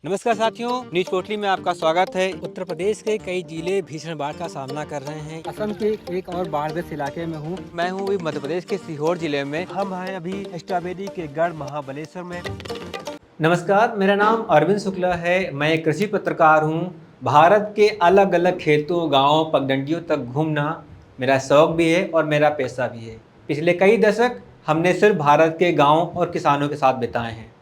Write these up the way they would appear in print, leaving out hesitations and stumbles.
नमस्कार साथियों, न्यूज पोटली में आपका स्वागत है। उत्तर प्रदेश के कई जिले भीषण बाढ़ का सामना कर रहे हैं। असम के एक और बाढ़ग्रस्त इलाके में हूँ। मैं हूँ अभी मध्य प्रदेश के सीहोर जिले में। हम हैं अभी स्ट्रॉबेरी के गढ़ महाबलेश्वर में। नमस्कार, मेरा नाम अरविंद शुक्ला है। मैं एक कृषि पत्रकार हूँ। भारत के अलग अलग खेतों, गाँव, पगडंडियों तक घूमना मेरा शौक भी है और मेरा पेशा भी है। पिछले कई दशक हमने सिर्फ भारत के गाँव और किसानों के साथ बिताए हैं।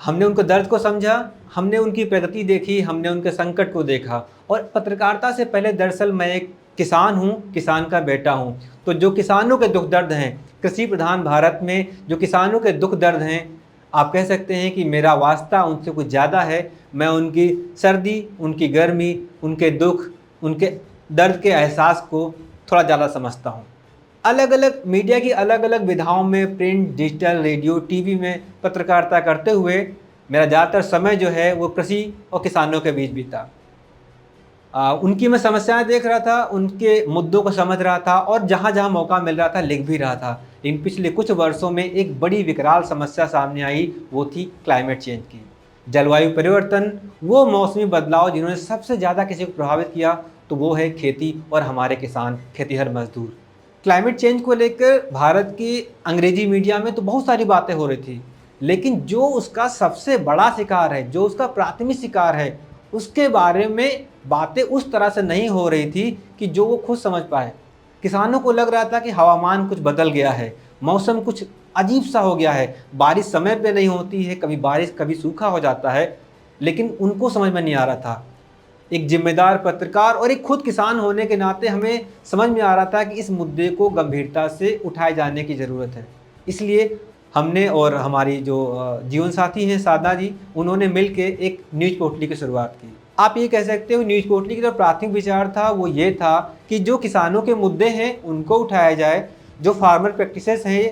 हमने उनको दर्द को समझा, हमने उनकी प्रगति देखी, हमने उनके संकट को देखा। और पत्रकारिता से पहले दरअसल मैं एक किसान हूँ, किसान का बेटा हूँ। तो जो किसानों के दुख दर्द हैं, कृषि प्रधान भारत में जो किसानों के दुख दर्द हैं, आप कह सकते हैं कि मेरा वास्ता उनसे कुछ ज़्यादा है। मैं उनकी सर्दी, उनकी गर्मी, उनके दुख, उनके दर्द के एहसास को थोड़ा ज़्यादा समझता हूँ। अलग अलग मीडिया की अलग अलग विधाओं में, प्रिंट, डिजिटल, रेडियो, टीवी में पत्रकारिता करते हुए मेरा ज़्यादातर समय जो है वो कृषि और किसानों के बीच बीता। उनकी मैं समस्याएं देख रहा था, उनके मुद्दों को समझ रहा था और जहाँ जहाँ मौका मिल रहा था लिख भी रहा था। लेकिन पिछले कुछ वर्षों में एक बड़ी विकराल समस्या सामने आई, वो थी क्लाइमेट चेंज की। जलवायु परिवर्तन, वो मौसमी बदलाव जिन्होंने सबसे ज़्यादा किसी को प्रभावित किया, तो वो है खेती और हमारे किसान, खेतीहर मजदूर। क्लाइमेट चेंज को लेकर भारत की अंग्रेजी मीडिया में तो बहुत सारी बातें हो रही थी, लेकिन जो उसका सबसे बड़ा शिकार है, जो उसका प्राथमिक शिकार है, उसके बारे में बातें उस तरह से नहीं हो रही थी कि जो वो खुद समझ पाए। किसानों को लग रहा था कि हवामान कुछ बदल गया है, मौसम कुछ अजीब सा हो गया है, बारिश समय पे नहीं होती है, कभी बारिश कभी सूखा हो जाता है, लेकिन उनको समझ में नहीं आ रहा था। एक जिम्मेदार पत्रकार और एक खुद किसान होने के नाते हमें समझ में आ रहा था कि इस मुद्दे को गंभीरता से उठाए जाने की ज़रूरत है। इसलिए हमने और हमारी जो जीवन साथी हैं साधना जी, उन्होंने मिलके एक न्यूज़ पोर्टली की शुरुआत की। आप ये कह सकते हो न्यूज़ पोर्टली का जो प्राथमिक विचार था वो ये था कि जो किसानों के मुद्दे हैं उनको उठाया जाए, जो फार्मर प्रैक्टिसेस हैं,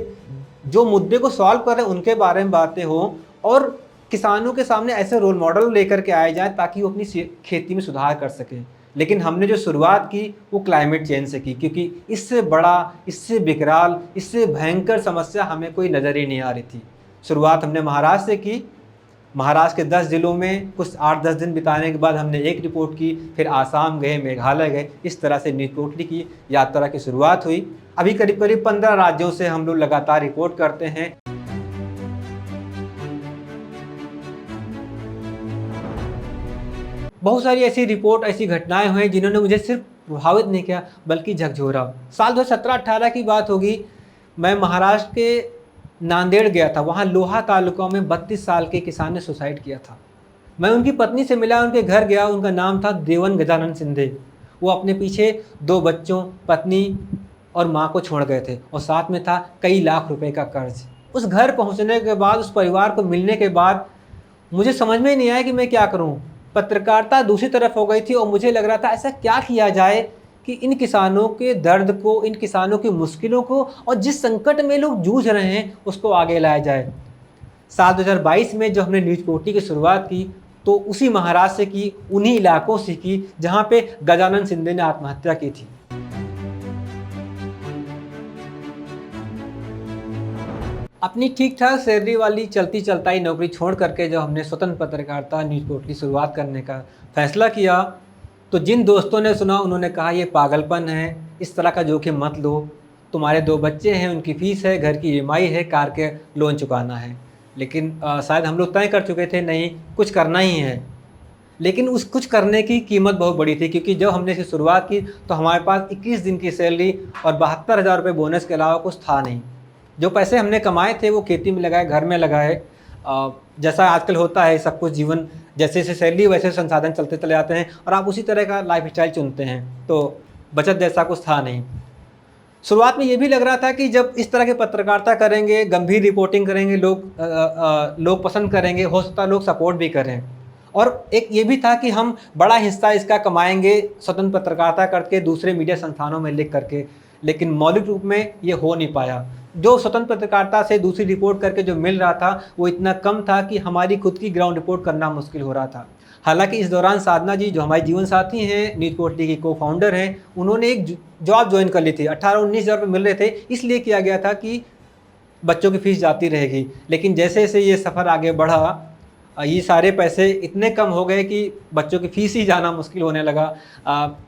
जो मुद्दे को सॉल्व कर रहे हैं उनके बारे में बातें हों, और किसानों के सामने ऐसे रोल मॉडल लेकर के आए जाएँ ताकि वो अपनी खेती में सुधार कर सकें। लेकिन हमने जो शुरुआत की वो क्लाइमेट चेंज से की, क्योंकि इससे बड़ा, इससे विकराल, इससे भयंकर समस्या हमें कोई नज़र ही नहीं आ रही थी। शुरुआत हमने महाराष्ट्र से की। महाराष्ट्र के 10 ज़िलों में कुछ 8-10 दिन बिताने के बाद हमने एक रिपोर्ट की, फिर आसाम गए, मेघालय गए। इस तरह से न्यूज़ पोर्टली की यात्रा की शुरुआत हुई। अभी करीब करीब 15 राज्यों से हम लोग लगातार रिपोर्ट करते हैं। बहुत सारी ऐसी रिपोर्ट, ऐसी घटनाएं हुई जिन्होंने मुझे सिर्फ प्रभावित नहीं किया बल्कि झकझोरा। साल 2017-18 की बात होगी, मैं महाराष्ट्र के नांदेड़ गया था। वहाँ लोहा तालुका में 32 साल के किसान ने सुसाइड किया था। मैं उनकी पत्नी से मिला, उनके घर गया। उनका नाम था देवन गजानन सिंधे। वो अपने पीछे 2 बच्चों, पत्नी और माँ को छोड़ गए थे, और साथ में था कई लाख रुपए का कर्ज। उस घर पहुँचने के बाद, उस परिवार को मिलने के बाद मुझे समझ में नहीं आया कि मैं क्या करूं। पत्रकारिता दूसरी तरफ हो गई थी और मुझे लग रहा था ऐसा क्या किया जाए कि इन किसानों के दर्द को, इन किसानों की मुश्किलों को और जिस संकट में लोग जूझ रहे हैं उसको आगे लाया जाए। साल 2022 में जब हमने न्यूज़ पोर्टली की शुरुआत की तो उसी महाराष्ट्र से की, उन्हीं इलाकों से की जहाँ पे गजानन सिंधे ने आत्महत्या की थी। अपनी ठीक ठाक सैलरी वाली चलती चलताई नौकरी छोड़ करके जब हमने स्वतंत्र पत्रकारिता न्यूज़ पोर्टली शुरुआत करने का फैसला किया, तो जिन दोस्तों ने सुना उन्होंने कहा ये पागलपन है, इस तरह का जोखिम मत लो। तुम्हारे 2 बच्चे हैं, उनकी फ़ीस है, घर की ईएमआई है, कार के लोन चुकाना है। लेकिन शायद हम लोग तय कर चुके थे नहीं, कुछ करना ही है। लेकिन उस कुछ करने की कीमत बहुत बड़ी थी, क्योंकि जब हमने इसकी शुरुआत की तो हमारे पास 21 दिन की सैलरी और 72,000 रुपये बोनस के अलावा कुछ था नहीं। जो पैसे हमने कमाए थे वो खेती में लगाए, घर में लगाए। जैसा आजकल होता है सब कुछ, जीवन जैसे जैसे सैलरी वैसे संसाधन चलते चले जाते हैं और आप उसी तरह का लाइफ स्टाइल चुनते हैं, तो बचत जैसा कुछ था नहीं। शुरुआत में ये भी लग रहा था कि जब इस तरह की पत्रकारिता करेंगे, गंभीर रिपोर्टिंग करेंगे, लोग पसंद करेंगे, हो सकता है लोग सपोर्ट भी करें। और एक ये भी था कि हम बड़ा हिस्सा इसका कमाएंगे स्वतंत्र पत्रकारिता करके, दूसरे मीडिया संस्थानों में लिख करके। लेकिन मौलिक रूप में ये हो नहीं पाया। जो स्वतंत्र पत्रकारिता से दूसरी रिपोर्ट करके जो मिल रहा था वो इतना कम था कि हमारी खुद की ग्राउंड रिपोर्ट करना मुश्किल हो रहा था। हालांकि इस दौरान साधना जी, जो हमारी जीवन साथी हैं, न्यूज़ पोर्टली की को फाउंडर हैं, उन्होंने एक जॉब ज्वाइन कर ली थी। 18-19 हज़ार रुपये मिल रहे थे, इसलिए किया गया था कि बच्चों की फीस जाती रहेगी। लेकिन जैसे जैसे ये सफ़र आगे बढ़ा, ये सारे पैसे इतने कम हो गए कि बच्चों की फ़ीस ही जाना मुश्किल होने लगा।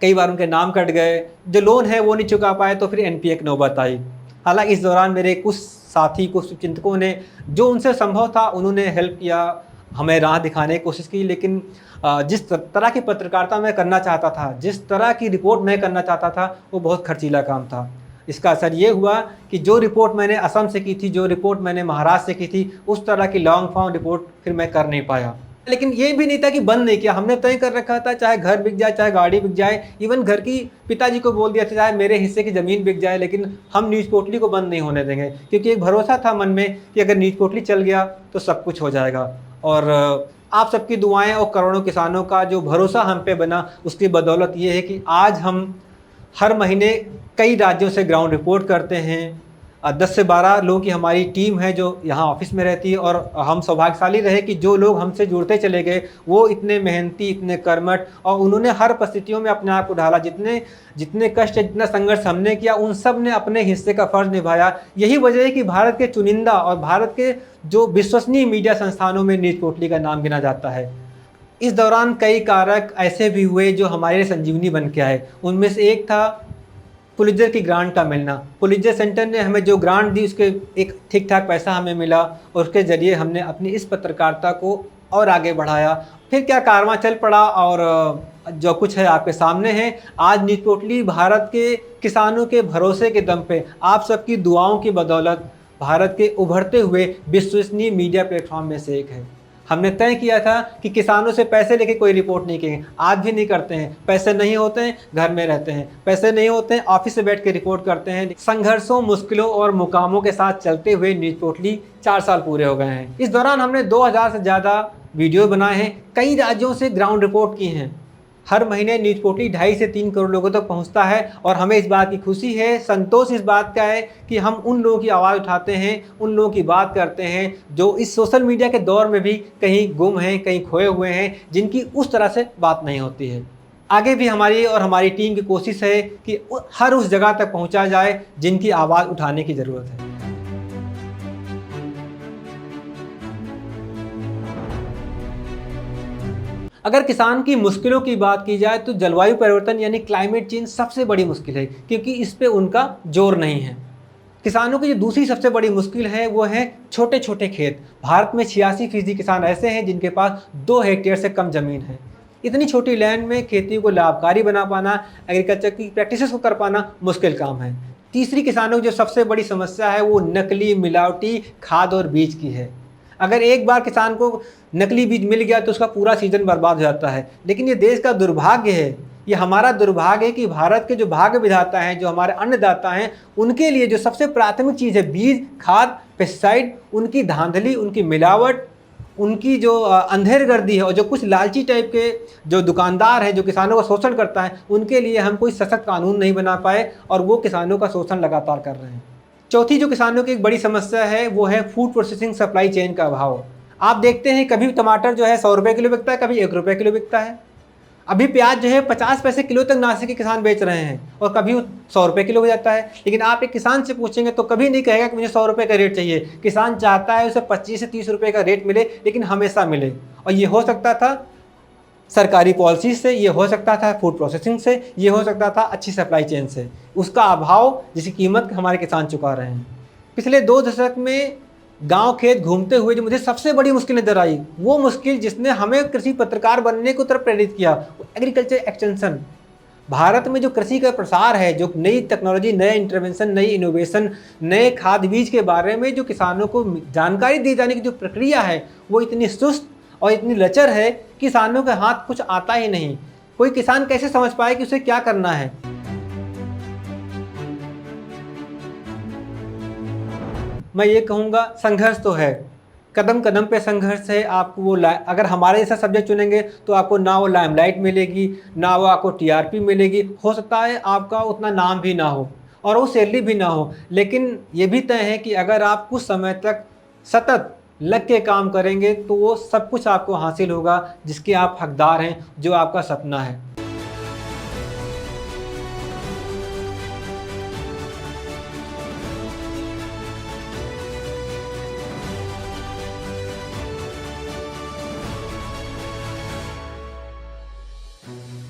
कई बार उनके नाम कट गए, जो लोन है वो नहीं चुका पाए, तो फिर एनपीए की नौबत आई। हालाँकि इस दौरान मेरे कुछ साथी, कुछ चिंतकों ने जो उनसे संभव था उन्होंने हेल्प किया, हमें राह दिखाने की कोशिश की। लेकिन जिस तरह की पत्रकारिता मैं करना चाहता था, जिस तरह की रिपोर्ट मैं करना चाहता था, वो बहुत खर्चीला काम था। इसका असर ये हुआ कि जो रिपोर्ट मैंने असम से की थी, जो रिपोर्ट मैंने महाराष्ट्र से की थी, उस तरह की लॉन्ग फॉर्म रिपोर्ट फिर मैं कर नहीं पाया। लेकिन ये भी नहीं था कि बंद नहीं किया, हमने तय कर रखा था चाहे घर बिक जाए, चाहे गाड़ी बिक जाए, इवन घर की पिताजी को बोल दिया था चाहे मेरे हिस्से की ज़मीन बिक जाए, लेकिन हम न्यूज़ पोर्टली को बंद नहीं होने देंगे, क्योंकि एक भरोसा था मन में कि अगर न्यूज़ पोर्टली चल गया तो सब कुछ हो जाएगा। और आप सबकी दुआएं और करोड़ों किसानों का जो भरोसा हम पे बना, उसकी बदौलत ये है कि आज हम हर महीने कई राज्यों से ग्राउंड रिपोर्ट करते हैं। 10 से 12 लोगों की हमारी टीम है जो यहाँ ऑफिस में रहती है, और हम सौभाग्यशाली रहे कि जो लोग हमसे जुड़ते चले गए वो इतने मेहनती, इतने कर्मठ, और उन्होंने हर परिस्थितियों में अपने आप को ढाला। जितने जितने कष्ट, जितना संघर्ष हमने किया, उन सब ने अपने हिस्से का फ़र्ज़ निभाया। यही वजह है कि भारत के चुनिंदा और भारत के जो विश्वसनीय मीडिया संस्थानों में न्यूज़ पोर्टली का नाम गिना जाता है। इस दौरान कई कारक ऐसे भी हुए जो हमारे लिए संजीवनी बन के आए। उनमें से एक था पुलित्ज़र की ग्रांट का मिलना। पुलित्ज़र सेंटर ने हमें जो ग्रांट दी, उसके एक ठीक ठाक पैसा हमें मिला, और उसके ज़रिए हमने अपनी इस पत्रकारिता को और आगे बढ़ाया। फिर क्या कारवां चल पड़ा, और जो कुछ है आपके सामने है। आज न्यूज़ पोर्टली भारत के किसानों के भरोसे के दम पे, आप सबकी दुआओं की बदौलत, भारत के उभरते हुए विश्वसनीय मीडिया प्लेटफॉर्म में से एक है। हमने तय किया था कि किसानों से पैसे लेके कोई रिपोर्ट नहीं करेंगे, आज भी नहीं करते हैं। पैसे नहीं होते हैं, घर में रहते हैं। पैसे नहीं होते हैं, ऑफिस से बैठ के रिपोर्ट करते हैं। संघर्षों, मुश्किलों और मुकामों के साथ चलते हुए न्यूज़ पोर्टली 4 साल पूरे हो गए हैं। इस दौरान हमने 2000 से ज़्यादा वीडियो बनाए हैं, कई राज्यों से ग्राउंड रिपोर्ट की हैं। हर महीने न्यूज़ पोर्टली 2.5 से 3 करोड़ लोगों तक पहुंचता है, और हमें इस बात की खुशी है, संतोष इस बात का है कि हम उन लोगों की आवाज़ उठाते हैं, उन लोगों की बात करते हैं जो इस सोशल मीडिया के दौर में भी कहीं गुम हैं, कहीं खोए हुए हैं, जिनकी उस तरह से बात नहीं होती है। आगे भी हमारी और हमारी टीम की कोशिश है कि हर उस जगह तक पहुँचा जाए जिनकी आवाज़ उठाने की ज़रूरत है। अगर किसान की मुश्किलों की बात की जाए तो जलवायु परिवर्तन यानी क्लाइमेट चेंज सबसे बड़ी मुश्किल है, क्योंकि इस पे उनका जोर नहीं है। किसानों की जो दूसरी सबसे बड़ी मुश्किल है वो है छोटे छोटे खेत। भारत में 86% किसान ऐसे हैं जिनके पास 2 हेक्टेयर से कम ज़मीन है। इतनी छोटी लैंड में खेती को लाभकारी बना पाना, एग्रीकल्चर की प्रैक्टिसेस को कर पाना मुश्किल काम है। तीसरी किसानों की जो सबसे बड़ी समस्या है वो नकली, मिलावटी खाद और बीज की है। अगर एक बार किसान को नकली बीज मिल गया तो उसका पूरा सीजन बर्बाद हो जाता है। लेकिन ये देश का दुर्भाग्य है, ये हमारा दुर्भाग्य है कि भारत के जो भाग्य विधाता हैं, जो हमारे अन्नदाता हैं, उनके लिए जो सबसे प्राथमिक चीज़ है बीज, खाद, पेस्टिसाइड, उनकी धांधली, उनकी मिलावट, उनकी जो अंधेरगर्दी है, और जो कुछ लालची टाइप के जो दुकानदार हैं जो किसानों का शोषण करता है, उनके लिए हम कोई सशक्त कानून नहीं बना पाए, और वो किसानों का शोषण लगातार कर रहे हैं। चौथी जो किसानों की एक बड़ी समस्या है वो है फूड प्रोसेसिंग सप्लाई चेन का अभाव। आप देखते हैं कभी टमाटर जो है 100 रुपये किलो बिकता है, कभी 1 रुपये किलो बिकता है। अभी प्याज जो है 50 पैसे किलो तक नासिक के किसान बेच रहे हैं, और कभी 100 रुपये किलो हो जाता है। लेकिन आप एक किसान से पूछेंगे तो कभी नहीं कहेगा कि मुझे 100 रुपये का रेट चाहिए। किसान चाहता है उसे 25 से 30 रुपये का रेट मिले, लेकिन हमेशा मिले। और ये हो सकता था सरकारी पॉलिसी से, ये हो सकता था फूड प्रोसेसिंग से, ये हो सकता था अच्छी सप्लाई चेन से। उसका अभाव जिसकी कीमत हमारे किसान चुका रहे हैं। पिछले 2 दशक में गांव खेत घूमते हुए जो मुझे सबसे बड़ी मुश्किल नजर आई, वो मुश्किल जिसने हमें कृषि पत्रकार बनने को तरफ प्रेरित किया, एग्रीकल्चर एक्सटेंशन। भारत में जो कृषि का प्रसार है, जो नई टेक्नोलॉजी, नए इंटरवेंशन, नई इनोवेशन, नए खाद बीज के बारे में जो किसानों को जानकारी दी जाने की जो प्रक्रिया है, वो इतनी सुस्त और इतनी लचर है कि किसानों के हाथ कुछ आता ही नहीं। कोई किसान कैसे समझ पाए कि उसे क्या करना है। मैं ये कहूँगा संघर्ष तो है, कदम कदम पे संघर्ष है। आपको वो अगर हमारे जैसा सब्जेक्ट चुनेंगे तो आपको ना वो लाइमलाइट मिलेगी, ना वो आपको टीआरपी मिलेगी, हो सकता है आपका उतना नाम भी ना हो और वो सैलरी भी ना हो। लेकिन ये भी तय है कि अगर आप कुछ समय तक सतत लग के काम करेंगे तो वो सब कुछ आपको हासिल होगा जिसके आप हकदार हैं, जो आपका सपना है।